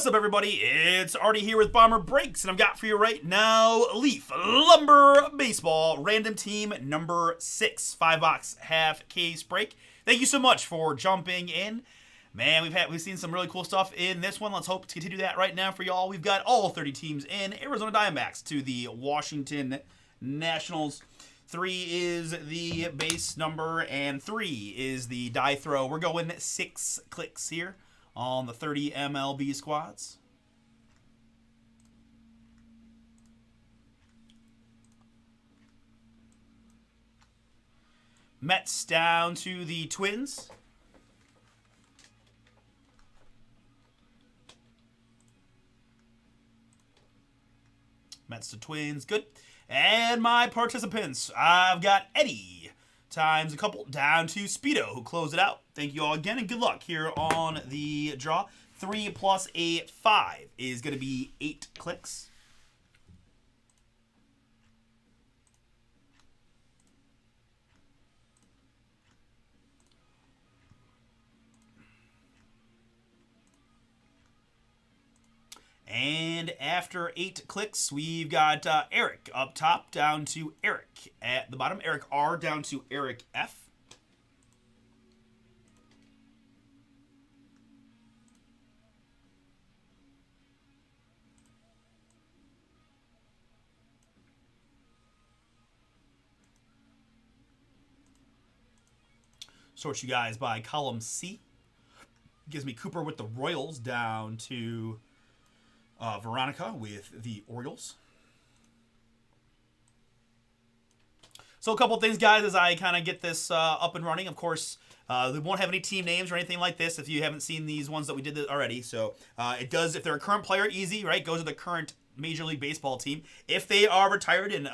What's up, everybody? It's Artie here with Bomber Breaks, and I've got for you right now Leaf Lumber Baseball Random Team number 6 5-box half case break. Thank you so much for jumping in. Man, we've seen some really cool stuff in this one. Let's hope to continue that right now for y'all. We've got all 30 teams in Arizona Diamondbacks to the Washington Nationals. 3 is the base number, and 3 is the die throw. We're going 6 clicks here on the 30 MLB squads. Mets down to the Twins. Mets to Twins, good. And my participants, I've got Eddie times a couple down to Speedo, who closed it out. Thank you all again, and good luck here on the draw. 3 plus a 5 is going to be 8 clicks. And after 8 clicks, we've got Eric up top down to Eric at the bottom. Eric R down to Eric F. Sort you guys by column C. Gives me Cooper with the Royals down to Veronica with the Orioles. So a couple things, guys, as I kind of get this up and running. Of course, we won't have any team names or anything like this if you haven't seen these ones that we did already. So it does, if they're a current player, easy, right? Goes to the current Major League Baseball team. If they are retired, and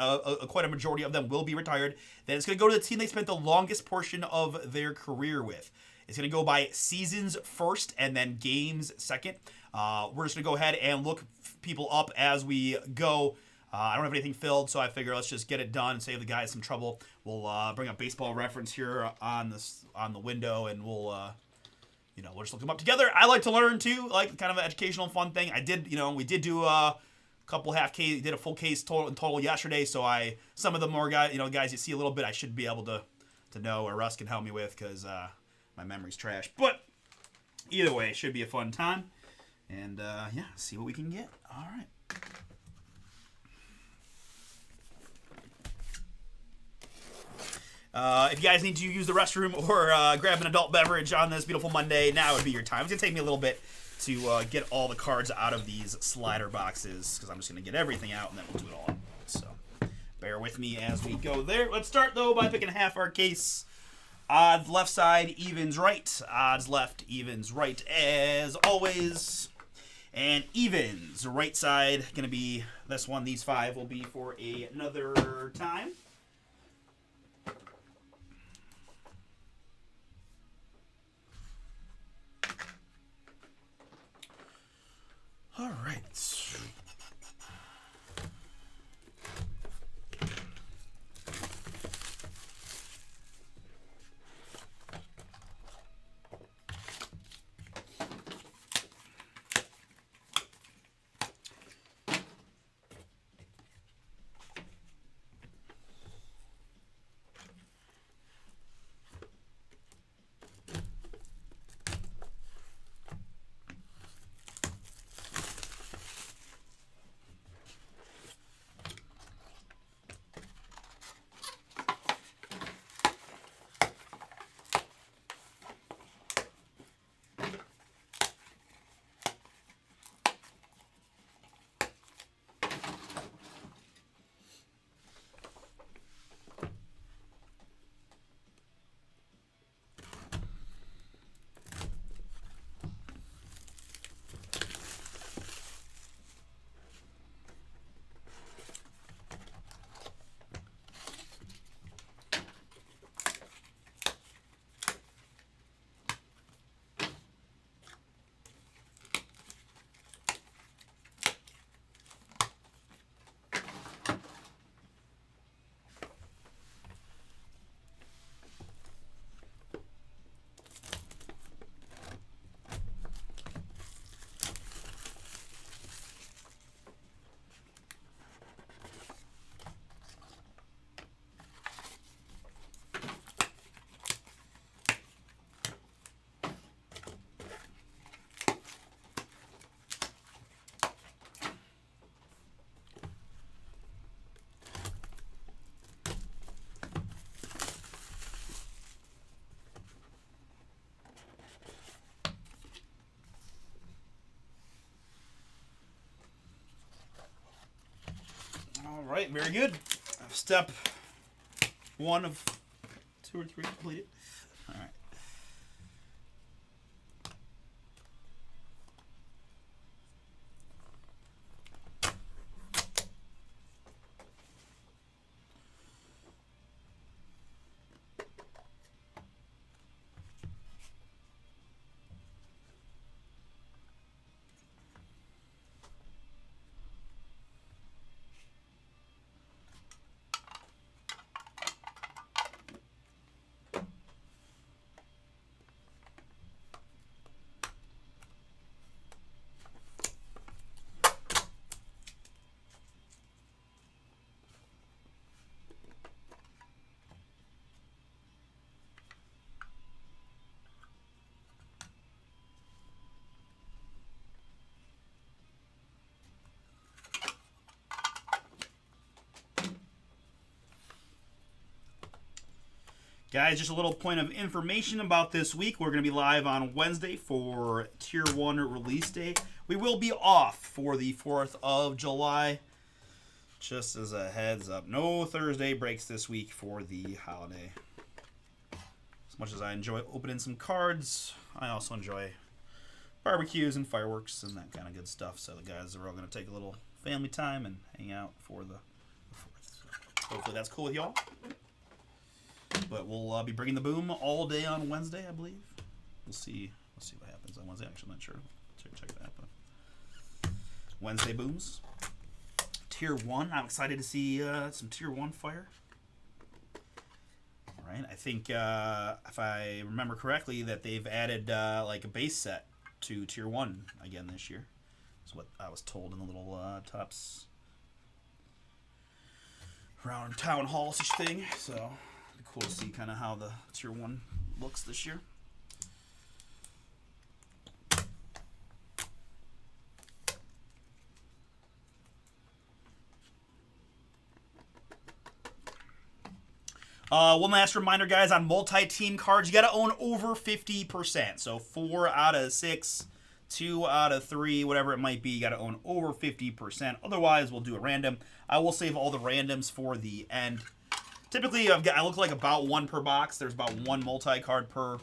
quite a majority of them will be retired, then it's going to go to the team they spent the longest portion of their career with. It's going to go by seasons first and then games second. We're just going to go ahead and look people up as we go. I don't have anything filled, so I figure let's just get it done and save the guys some trouble. We'll bring up Baseball Reference here on the window, and we'll just look them up together. I like to learn too, like kind of an educational fun thing. We did do a couple half case, did a full case total yesterday. So some of the more guys you see a little bit, I should be able to know, or Russ can help me with, because my memory's trash. But either way, it should be a fun time. And, see what we can get. All right. If you guys need to use the restroom or grab an adult beverage on this beautiful Monday, now would be your time. It's going to take me a little bit to get all the cards out of these slider boxes, because I'm just going to get everything out, and then we'll do it all. So bear with me as we go there. Let's start, though, by picking a half our case. Odds left side, evens right. Odds left, evens right, as always. And evens, right side, going to be this one. These 5 will be for another time. All right. right, very good. Step 1 of 2 or 3 completed. All right. Guys, just a little point of information about this week. We're going to be live on Wednesday for Tier 1 release day. We will be off for the 4th of July. Just as a heads up, no Thursday breaks this week for the holiday. As much as I enjoy opening some cards, I also enjoy barbecues and fireworks and that kind of good stuff. So the guys are all going to take a little family time and hang out for the 4th. So hopefully that's cool with y'all. But we'll be bringing the boom all day on Wednesday, I believe. We'll see what happens on Wednesday. Actually, I'm not sure. Check that. But Wednesday booms. Tier 1. I'm excited to see some Tier 1 fire. All right. I think, if I remember correctly, that they've added like a base set to Tier 1 again this year. That's what I was told in the little Topps around town hall such thing. So cool to see kind of how the Tier 1 looks this year. One last reminder, guys, on multi-team cards, you got to own over 50%. So 4 out of 6, 2 out of 3, whatever it might be, you got to own over 50%. Otherwise, we'll do a random. I will save all the randoms for the end. Typically, I look like about 1 per box. There's about 1 multi-card per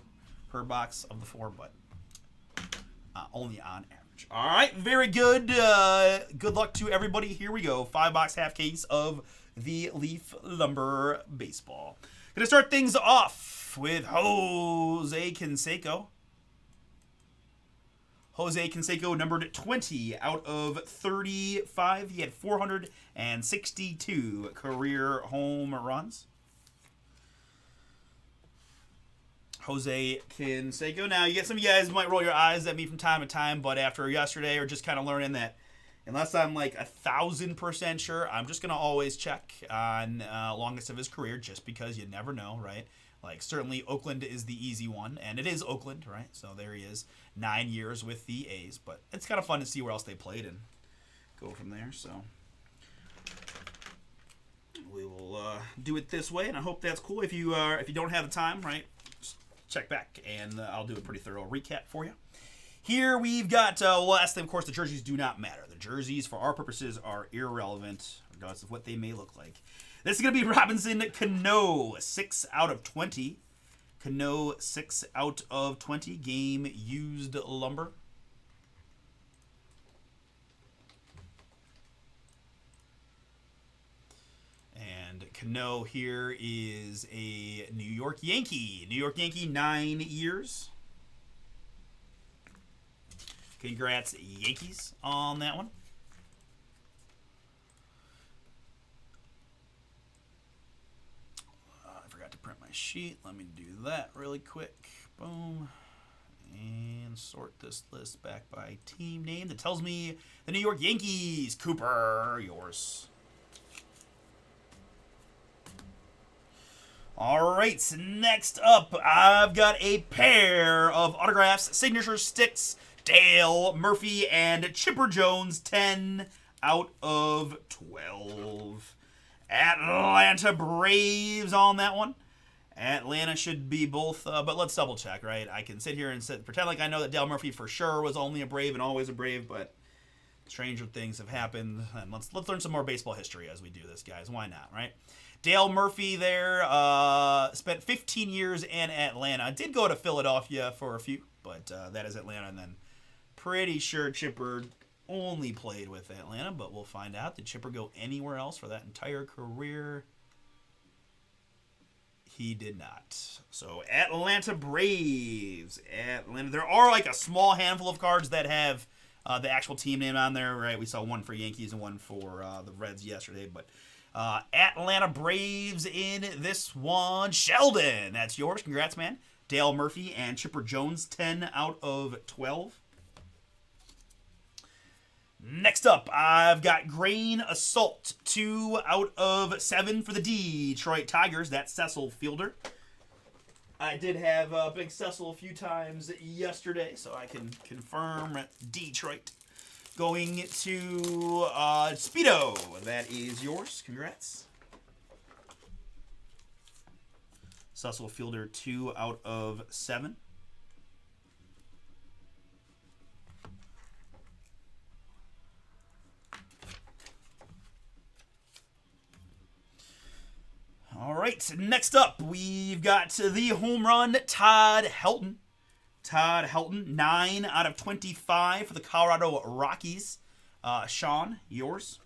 box of the 4, but only on average. All right, very good. Good luck to everybody. Here we go. 5-box half case of the Leaf Lumber Baseball. Going to start things off with Jose Canseco. Jose Canseco numbered 20 out of 35. He had 462 career home runs. Jose Canseco. Now, some of you guys might roll your eyes at me from time to time, but after yesterday, or just kind of learning that unless I'm like 1,000% sure, I'm just going to always check on longest of his career, just because you never know, right? Like, certainly Oakland is the easy one, and it is Oakland, right? So there he is, 9 years with the A's. But it's kind of fun to see where else they played and go from there. So we will do it this way, and I hope that's cool. If you don't have the time, right, just check back, and I'll do a pretty thorough recap for you. Here we've got, last thing, of course, the jerseys do not matter. The jerseys, for our purposes, are irrelevant, regardless of what they may look like. This is going to be Robinson Cano, 6 out of 20. Cano, 6 out of 20. Game used lumber. And Cano here is a New York Yankee. New York Yankee, 9 years. Congrats, Yankees, on that one. I forgot to print my sheet. Let me do that really quick. Boom. And sort this list back by team name. That tells me the New York Yankees. Cooper, yours. All right, so next up, I've got a pair of autographs, signature sticks, Dale Murphy and Chipper Jones, 10 out of 12. Atlanta Braves on that one. Atlanta should be both, but let's double check, right? I can sit here and pretend like I know that Dale Murphy for sure was only a Brave and always a Brave, but Stranger things have happened, and let's learn some more baseball history as we do this, guys. Why not, right? Dale Murphy there spent 15 years in Atlanta. Did go to Philadelphia for a few, but that is Atlanta. And then pretty sure Chipper only played with Atlanta, but we'll find out. Did Chipper go anywhere else for that entire career? He did not. So Atlanta Braves. Atlanta. There are like a small handful of cards that have the actual team name on there, right? We saw one for Yankees and one for the Reds yesterday, but Atlanta Braves in this one. Sheldon, that's yours. Congrats, man. Dale Murphy and Chipper Jones, 10 out of 12. Next up, I've got Grain Assault, 2 out of 7 for the Detroit Tigers. That's Cecil Fielder. I did have Big Cecil a few times yesterday, so I can confirm Detroit. Going to Speedo. That is yours. Congrats. Cecil Fielder, 2 out of 7. All right, next up, we've got the home run, Todd Helton. Todd Helton, 9 out of 25 for the Colorado Rockies. Sean, yours.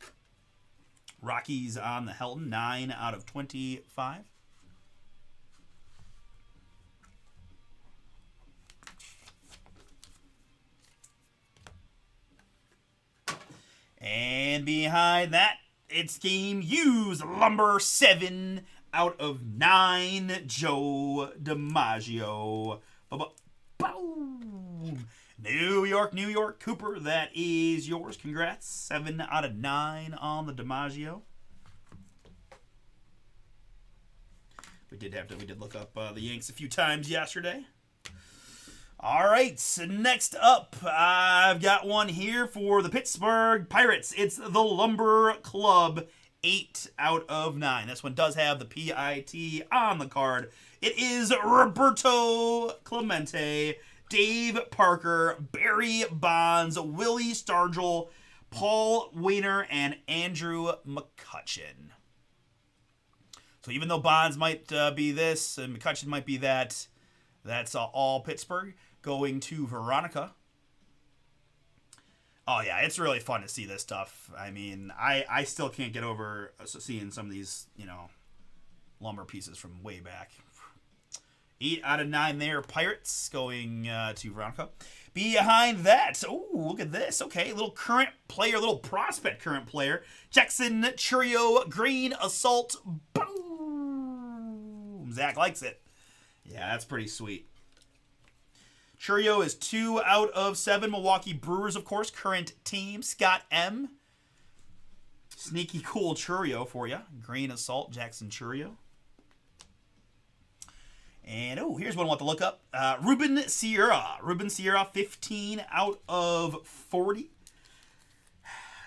Rockies on the Helton, 9 out of 25. And behind that, it's Game Used Lumber, 7 out of 9. Joe DiMaggio. Boom. New York, Cooper, that is yours. Congrats. 7 out of 9 on the DiMaggio. We did look up the Yanks a few times yesterday. All right, so next up, I've got one here for the Pittsburgh Pirates. It's the Lumber Club, 8 out of 9. This one does have the PIT on the card. It is Roberto Clemente, Dave Parker, Barry Bonds, Willie Stargell, Paul Wainer, and Andrew McCutchen. So even though Bonds might be this and McCutchen might be that, that's all Pittsburgh. Going to Veronica. Oh, yeah, it's really fun to see this stuff. I mean, I still can't get over seeing some of these, lumber pieces from way back. 8 out of 9 there, Pirates, going to Veronica. Behind that, oh, look at this. Okay, little current player, little prospect current player. Jackson Chourio, Green Assault, boom. Zach likes it. Yeah, that's pretty sweet. Chourio is 2 out of 7. Milwaukee Brewers, of course, current team. Scott M. Sneaky cool Chourio for you. Green Assault, Jackson Chourio. And, here's one I want to look up. Ruben Sierra. Ruben Sierra, 15 out of 40.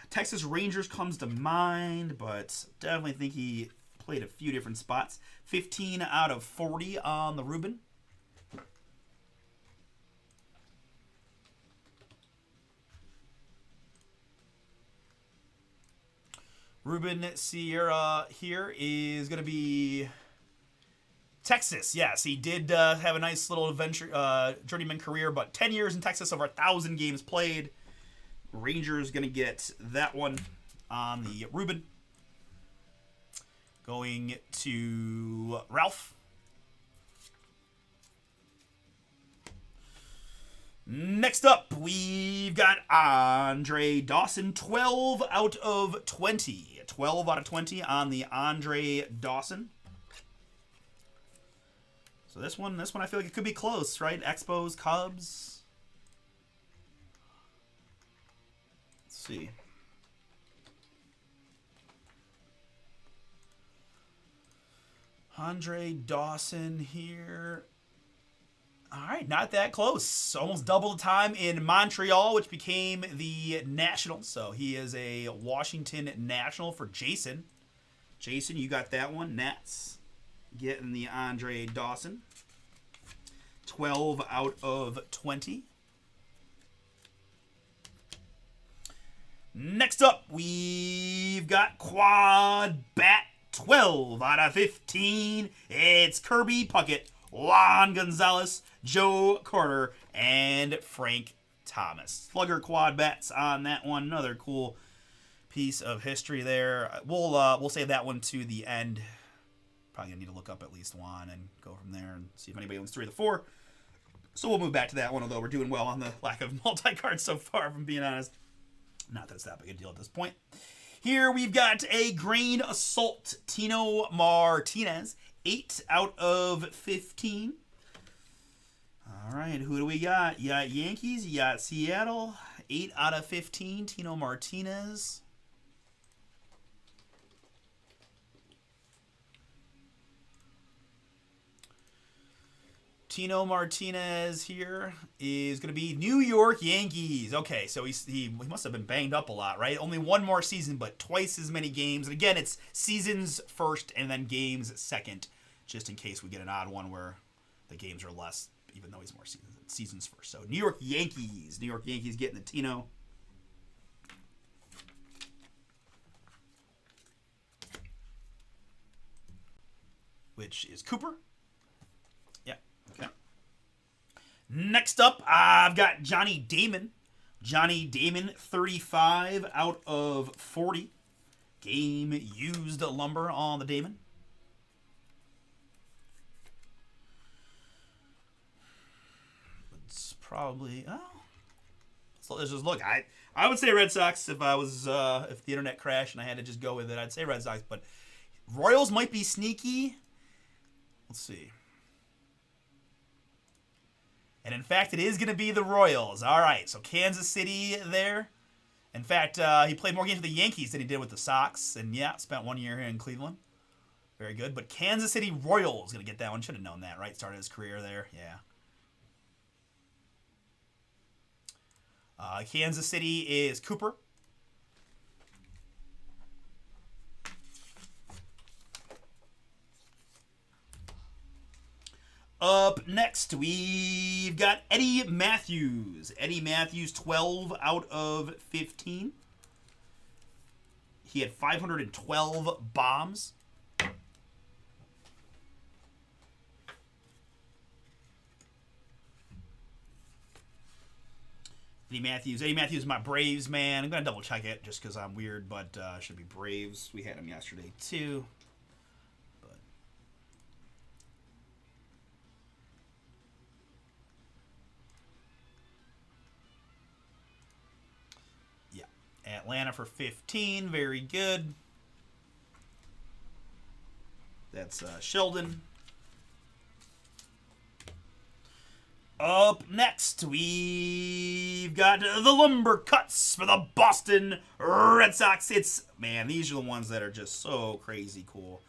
Texas Rangers comes to mind, but definitely think he played a few different spots. 15 out of 40 on the Ruben. Ruben Sierra here is going to be Texas. Yes, he did have a nice little adventure, journeyman career, but 10 years in Texas, over 1,000 games played. Rangers going to get that one on the Ruben. Going to Ralph. Next up, we've got Andre Dawson, 12 out of 20. 12 out of 20 on the Andre Dawson. So this one I feel like it could be close, right? Expos, Cubs. Let's see. Andre Dawson here. All right, not that close. Almost double the time in Montreal, which became the National. So he is a Washington National for Jason. Jason, you got that one. Nats getting the Andre Dawson. 12 out of 20. Next up, we've got Quad Bat 12 out of 15. It's Kirby Puckett, Juan Gonzalez, Joe Carter, and Frank Thomas. Slugger Quad Bats on that one. Another cool piece of history there. We'll save that one to the end. Probably gonna need to look up at least one and go from there and see if anybody owns 3 of the 4. So we'll move back to that one, although we're doing well on the lack of multi-cards so far, if I'm being honest. Not that it's that big a deal at this point. Here we've got a Grain Assault Tino Martinez, 8 out of 15. All right, who do we got? You got Yankees, you got Seattle, 8 out of 15, Tino Martinez. Tino Martinez here is going to be New York Yankees. Okay, so he must have been banged up a lot, right? Only one more season, but twice as many games. And again, it's seasons first and then games second, just in case we get an odd one where the games are less, even though he's more seasons first. So New York Yankees. New York Yankees getting the Tino. Which is Cooper. Okay. Next up, I've got Johnny Damon. Johnny Damon, 35 out of 40. Game used lumber on the Damon. It's probably so let's just look. I would say Red Sox if I was if the internet crashed and I had to just go with it. I'd say Red Sox, but Royals might be sneaky. Let's see. And in fact, it is going to be the Royals. All right, so Kansas City there. In fact, he played more games with the Yankees than he did with the Sox. And yeah, spent 1 year here in Cleveland. Very good. But Kansas City Royals going to get that one. Should have known that, right? Started his career there. Yeah. Kansas City is Cooper. Up next, we've got Eddie Matthews. Eddie Matthews, 12 out of 15. He had 512 bombs. Eddie Matthews is my Braves man. I'm going to double check it just because I'm weird, but should be Braves. We had him yesterday too. Atlanta for 15. Very good. That's Sheldon. Up next, we've got the Lumber Cuts for the Boston Red Sox. Man, these are the ones that are just so crazy cool.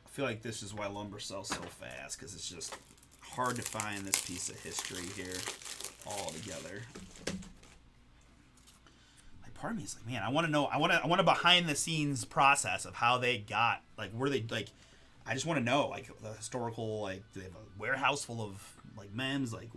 I feel like this is why lumber sells so fast, because it's just hard to find this piece of history here all together. Part of me is like, man, I want to know. I want a behind the scenes process of how they got, like, where they, like, I just want to know, like, the historical, like, do they have a warehouse full of, like, memes? Like,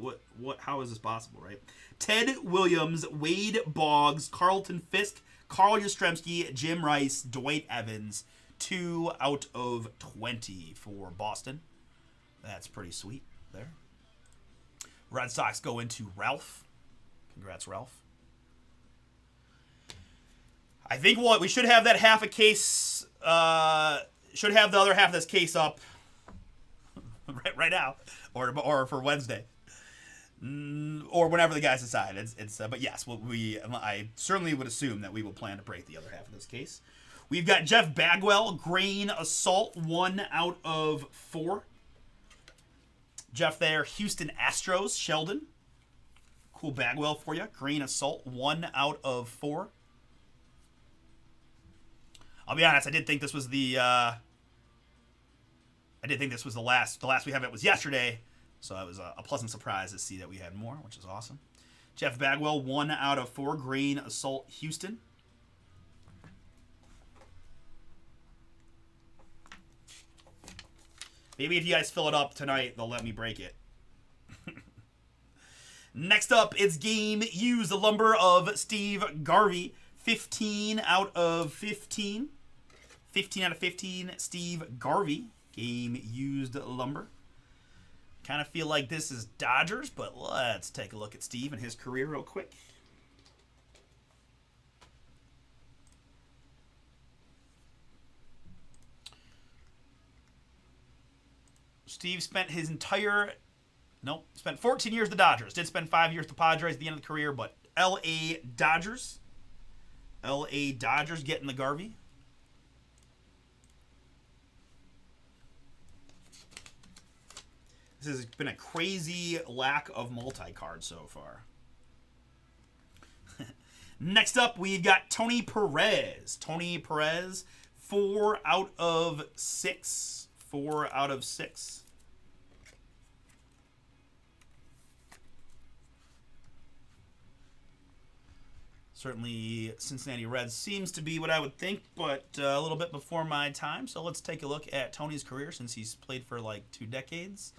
how is this possible, right? Ted Williams, Wade Boggs, Carlton Fisk, Carl Yastrzemski, Jim Rice, Dwight Evans, 2 out of 20 for Boston. That's pretty sweet there. Red Sox go into Ralph. Congrats, Ralph. I think we should have that half a case. Should have the other half of this case up right now, or for Wednesday, or whenever the guys decide. But yes, I certainly would assume that we will plan to break the other half of this case. We've got Jeff Bagwell, Grain Assault, 1 out of 4. Jeff there, Houston Astros, Sheldon. Cool Bagwell for you. Grain Assault, 1 out of 4. I'll be honest, I did think this was the last. The last we have it was yesterday, so it was a pleasant surprise to see that we had more, which is awesome. Jeff Bagwell, 1 out of 4. Grain Assault, Houston. Maybe if you guys fill it up tonight, they'll let me break it. Next up, it's game used the lumber of Steve Garvey. 15 out of 15. 15 out of 15, Steve Garvey. Game used lumber. Kind of feel like this is Dodgers, but let's take a look at Steve and his career real quick. Steve spent his entire... Nope, spent 14 years with the Dodgers. Did spend 5 years with the Padres at the end of the career, but L.A. Dodgers. L.A. Dodgers getting the Garvey. This has been a crazy lack of multi-cards so far. Next up, we've got Tony Perez. Tony Perez, 4 out of 6. 4 out of 6. Certainly, Cincinnati Reds seems to be what I would think, but a little bit before my time. So let's take a look at Tony's career since he's played for like 2 decades.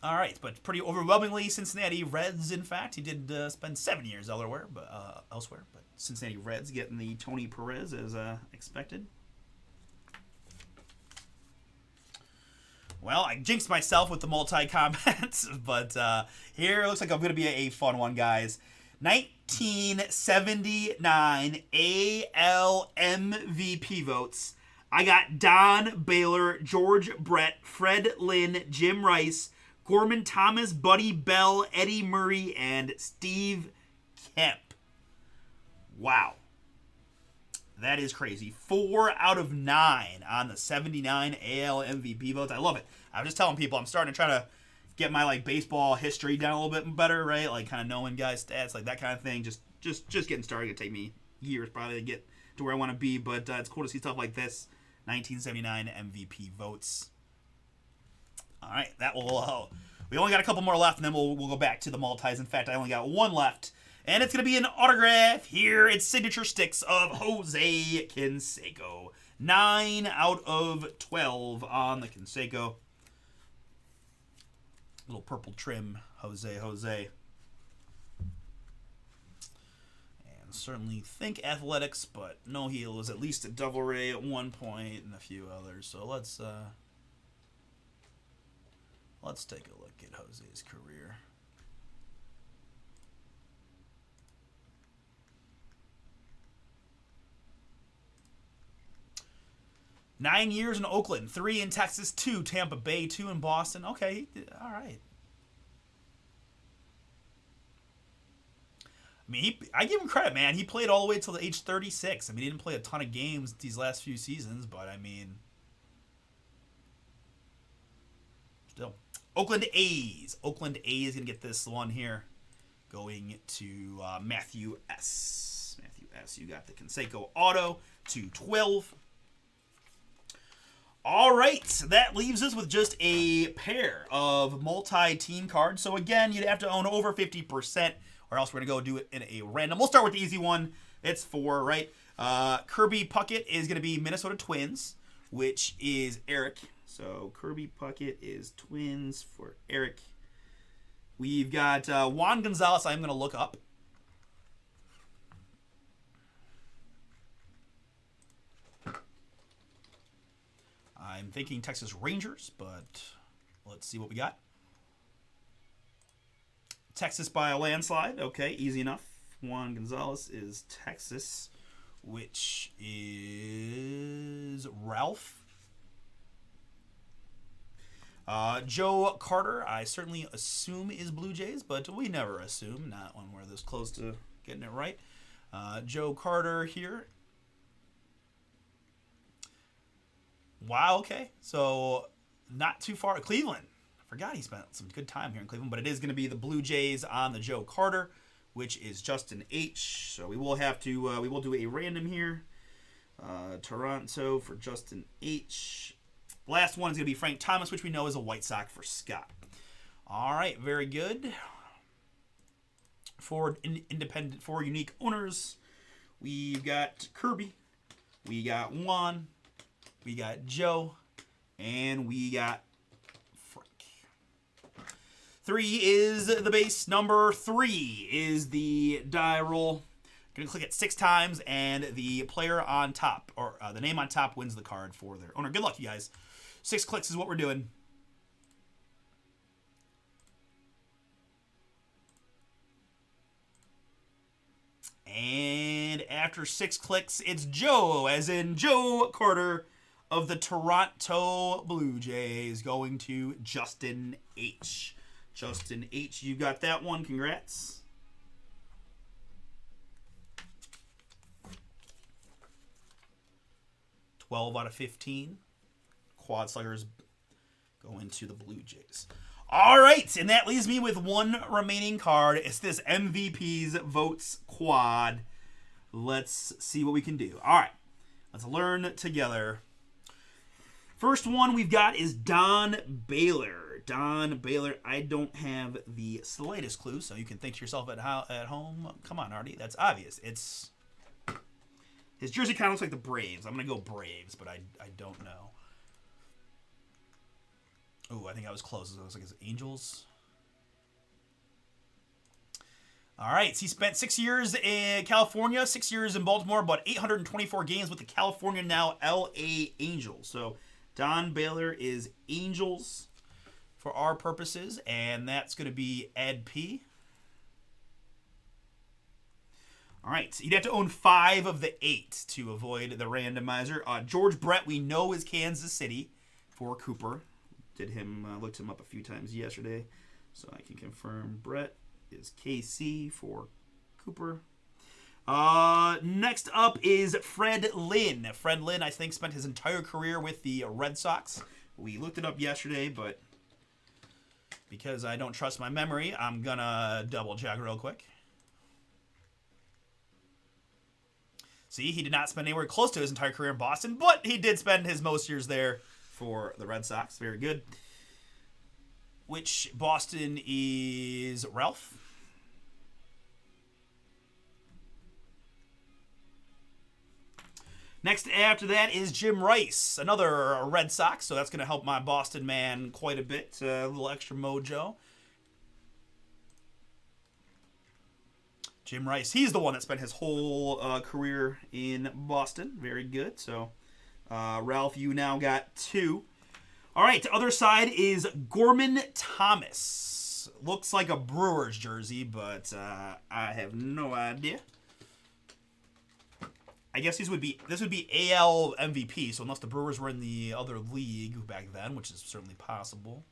All right, but pretty overwhelmingly Cincinnati Reds, in fact. He did spend 7 years elsewhere, but Cincinnati Reds getting the Tony Perez as expected. Well, I jinxed myself with the multi-comments, but here it looks like I'm going to be a fun one, guys. 1979 AL MVP votes. I got Don Baylor, George Brett, Fred Lynn, Jim Rice, Gorman Thomas, Buddy Bell, Eddie Murray, and Steve Kemp. Wow. That is crazy. 4 out of 9 on the 79 AL MVP votes. I love it. I was just telling people I'm starting to try to get my like baseball history down a little bit better, right? Like kind of knowing guys' stats, like that kind of thing. Just getting started. It'll take me years probably to get to where I want to be, but it's cool to see stuff like this. 1979 MVP votes. All right, that will. We only got a couple more left, and then we'll go back to the multis. In fact, I only got 1 left. And it's going to be an autograph here. It's signature sticks of Jose Canseco. 9 out of 12 on the Canseco. Little purple trim, Jose. And certainly think athletics, but no, he was at least a double ray at one point and a few others. So let's take a look at Jose's career. Nine years in Oakland, 3 in Texas, 2 Tampa Bay, 2 in Boston. Okay, all right. I mean, I give him credit, man. He played all the way till the age 36. I mean, he didn't play a ton of games these last few seasons, but I mean, still. Oakland A's. Oakland A's going to get this one here. Going to Matthew S. Matthew S. You got the Canseco Auto, 212. All right, that leaves us with just a pair of multi-team cards. So again, you'd have to own over 50%, or else we're going to go do it in a random. We'll start with the easy one. It's 4, right? Kirby Puckett is going to be Minnesota Twins, which is Eric. So Kirby Puckett is Twins for Eric. We've got Juan Gonzalez I'm going to look up. I'm thinking Texas Rangers, but let's see what we got. Texas by a landslide. Okay, easy enough. Juan Gonzalez is Texas, which is Ralph. Joe Carter, I certainly assume is Blue Jays, but we never assume, not when we're this close to getting it right. Joe Carter here. Wow, okay. So not too far. Cleveland. I forgot he spent some good time here in Cleveland, but it is going to be the Blue Jays on the Joe Carter, which is Justin H. So we will have to, we will do a random here. Toronto for Justin H. Last one is going to be Frank Thomas, which we know is a White Sox for Scott. All right, very good. For independent, for unique owners, we've got Kirby, we got Juan, we got Joe, and we got Frank. 3 is the base. Number 3 is the die roll. Going to click it 6 times, and the player on top, or the name on top, wins the card for their owner. Good luck, you guys. 6 clicks is what we're doing. And after 6 clicks, it's Joe, as in Joe Carter of the Toronto Blue Jays, going to Justin H. Justin H, you got that one. Congrats. $12 out of 15. Quad Sluggers go into the Blue Jays. All right, and that leaves me with one remaining card. It's this MVP's Votes Quad. Let's see what we can do. All right, let's learn together. First one we've got is Don Baylor. Don Baylor, I don't have the slightest clue, so you can think to yourself at home. Come on, Artie, that's obvious. It's his jersey kind of looks like the Braves. I'm going to go Braves, but I don't know. Oh, I think I was close. It was like his Angels. All right. So he spent 6 years in California, 6 years in Baltimore, but 824 games with the California, now LA Angels. So Don Baylor is Angels for our purposes, and that's going to be Ed P. All right. So you'd have to own 5 of the 8 to avoid the randomizer. George Brett, we know, is Kansas City for Cooper. Looked him up a few times yesterday, so I can confirm Brett is KC for Cooper. Next up is Fred Lynn. Fred Lynn, I think, spent his entire career with the Red Sox. We looked it up yesterday, but because I don't trust my memory, I'm gonna double check real quick. See, he did not spend anywhere close to his entire career in Boston, but he did spend his most years there for the Red Sox. Very good. Which Boston is Ralph? Next after that is Jim Rice, another Red Sox, so that's going to help my Boston man quite a bit. A little extra mojo. Jim Rice, he's the one that spent his whole career in Boston. Very good. So Ralph, you now got 2. All right, the other side is Gorman Thomas. Looks like a Brewers jersey, but I have no idea. I guess this would be AL MVP, so unless the Brewers were in the other league back then, which is certainly possible.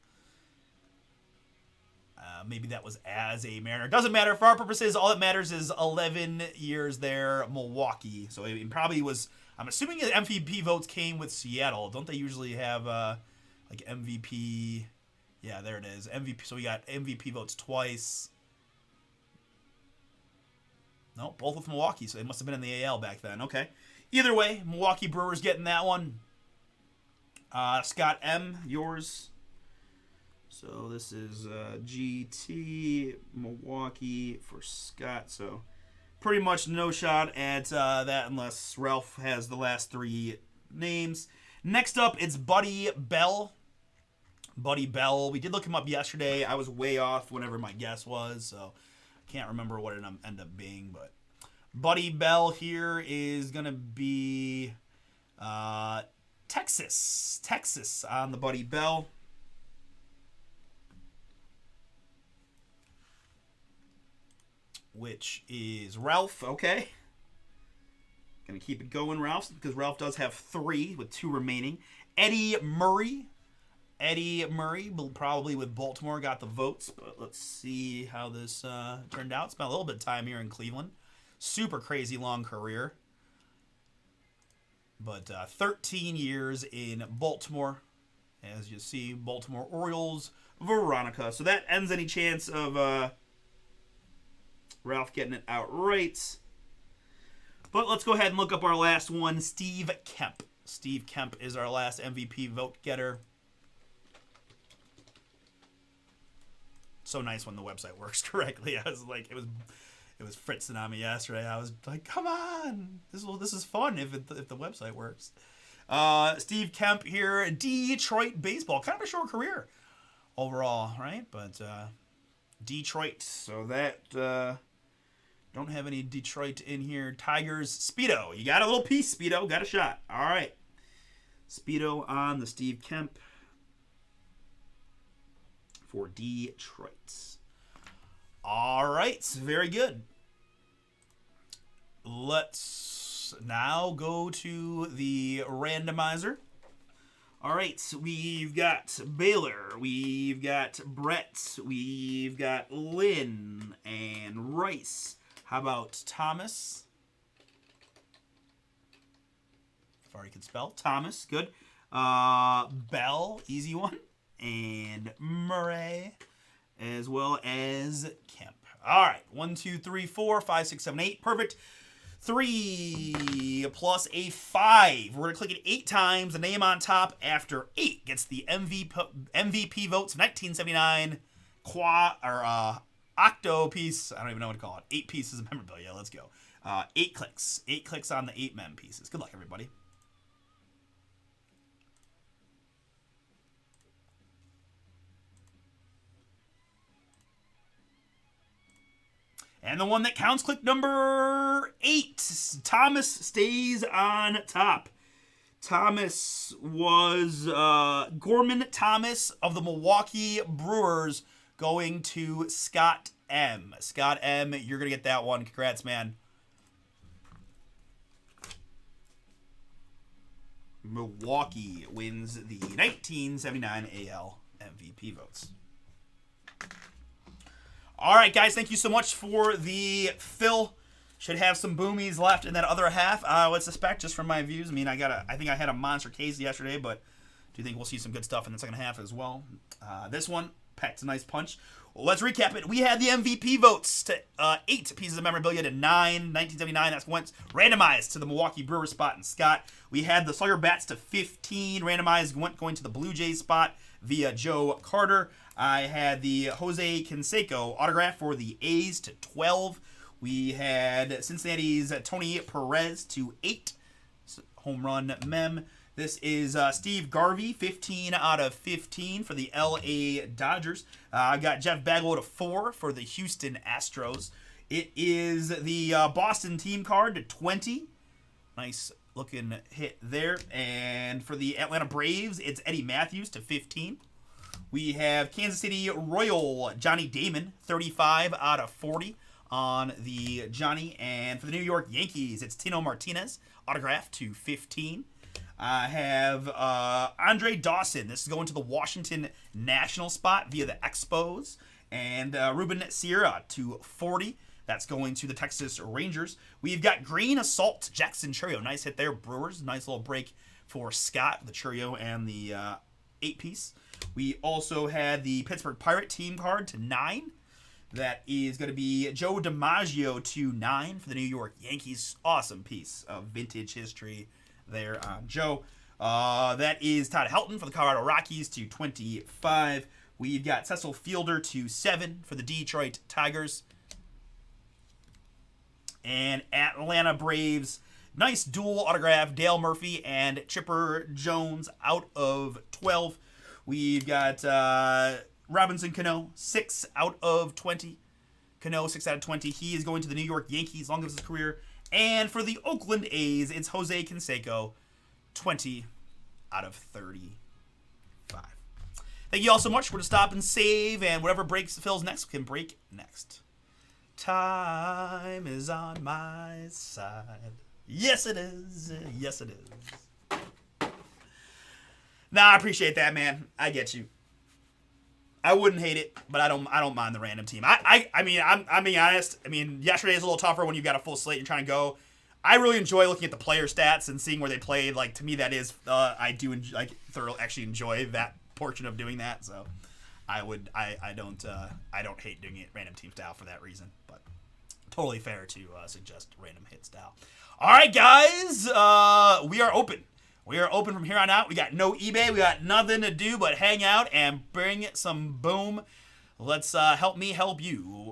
Maybe that was as a Mariner. Doesn't matter. For our purposes, all that matters is 11 years there, Milwaukee. So it probably was, I'm assuming the MVP votes came with Seattle. Don't they usually have like MVP? Yeah, there it is. MVP. So we got MVP votes twice. No, both with Milwaukee. So they must have been in the AL back then. Okay. Either way, Milwaukee Brewers getting that one. Scott M., yours. So this is GT Milwaukee for Scott. So pretty much no shot at that unless Ralph has the last 3 names. Next up, it's Buddy Bell. Buddy Bell. We did look him up yesterday. I was way off whatever my guess was, so I can't remember what it ended up being. But Buddy Bell here is going to be Texas. Texas on the Buddy Bell. Which is Ralph, okay. Gonna keep it going, Ralph, because Ralph does have 3 with 2 remaining. Eddie Murray. Eddie Murray, probably with Baltimore, got the votes, but let's see how this turned out. Spent a little bit of time here in Cleveland. Super crazy long career. But 13 years in Baltimore. As you see, Baltimore Orioles, Veronica. So that ends any chance of Ralph getting it outright. But let's go ahead and look up our last one, Steve Kemp. Steve Kemp is our last MVP vote getter. So nice when the website works correctly. I was like, it was fritzing on me yesterday. I was like, come on, this is fun if the website works. Steve Kemp here, Detroit baseball, kind of a short career overall, right? But Detroit. So that don't have any Detroit in here. Tigers. Speedo. You got a little piece, Speedo. Got a shot. All right. Speedo on the Steve Kemp for Detroit. All right. Very good. Let's now go to the randomizer. All right, we've got Baylor, we've got Brett, we've got Lynn, and Rice. How about Thomas? If I already could spell. Thomas, good. Bell, easy one. And Murray, as well as Kemp. All right, 1, 2, 3, 4, 5, 6, 7, 8. Perfect. 3 plus a 5. We're going to click it 8 times. The name on top after 8 gets the MVP votes. 1979 octo piece. I don't even know what to call it. 8 pieces of memorabilia. Let's go. 8 clicks. 8 clicks on the 8 mem pieces. Good luck, everybody. And the one that counts, click number 8. Thomas stays on top. Thomas was Gorman Thomas of the Milwaukee Brewers going to Scott M. Scott M, you're going to get that one. Congrats, man. Milwaukee wins the 1979 AL MVP votes. All right, guys, thank you so much for the fill. Should have some boomies left in that other half. I would suspect, just from my views. I mean, I think I had a monster case yesterday, but do you think we'll see some good stuff in the second half as well? This one packed a nice punch. Well, let's recap it. We had the MVP votes to 8 pieces of memorabilia to 9. 1979, that's went randomized to the Milwaukee Brewers spot and Scott. We had the Sawyer Bats to 15, randomized going to the Blue Jays spot via Joe Carter. I had the Jose Canseco autograph for the A's to 12. We had Cincinnati's Tony Perez to 8. Home run mem. This is Steve Garvey, 15 out of 15 for the LA Dodgers. I got Jeff Bagwell to 4 for the Houston Astros. It is the Boston team card to 20. Nice looking hit there. And for the Atlanta Braves, it's Eddie Matthews to 15. We have Kansas City Royal Johnny Damon, 35 out of 40 on the Johnny. And for the New York Yankees, it's Tino Martinez, autograph to 15. I have Andre Dawson. This is going to the Washington National spot via the Expos. And Ruben Sierra to 40. That's going to the Texas Rangers. We've got Green Assault, Jackson Churio. Nice hit there, Brewers. Nice little break for Scott, the Churio, and the 8-piece. We also had the Pittsburgh Pirate team card to 9. That is going to be Joe DiMaggio to 9 for the New York Yankees. Awesome piece of vintage history there on Joe. That is Todd Helton for the Colorado Rockies to 25. We've got Cecil Fielder to 7 for the Detroit Tigers. And Atlanta Braves, nice dual autograph, Dale Murphy and Chipper Jones out of 12. We've got Robinson Cano, 6 out of 20. Cano, 6 out of 20. He is going to the New York Yankees, long of his career. And for the Oakland A's, it's Jose Canseco, 20 out of 35. Thank you all so much. We're going to stop and save, and whatever breaks fills next, we can break next. Time is on my side. Yes, it is. Yes, it is. Nah, I appreciate that, man. I get you. I wouldn't hate it, but I don't mind the random team. I'm being honest. I mean, yesterday is a little tougher when you've got a full slate and you're trying to go. I really enjoy looking at the player stats and seeing where they played. Like, to me, that is I do actually enjoy that portion of doing that. So I don't hate doing it random team style for that reason, but totally fair to suggest random hit style. All right, guys, we are open. We are open from here on out. We got no eBay. We got nothing to do but hang out and bring some boom. Let's help me help you.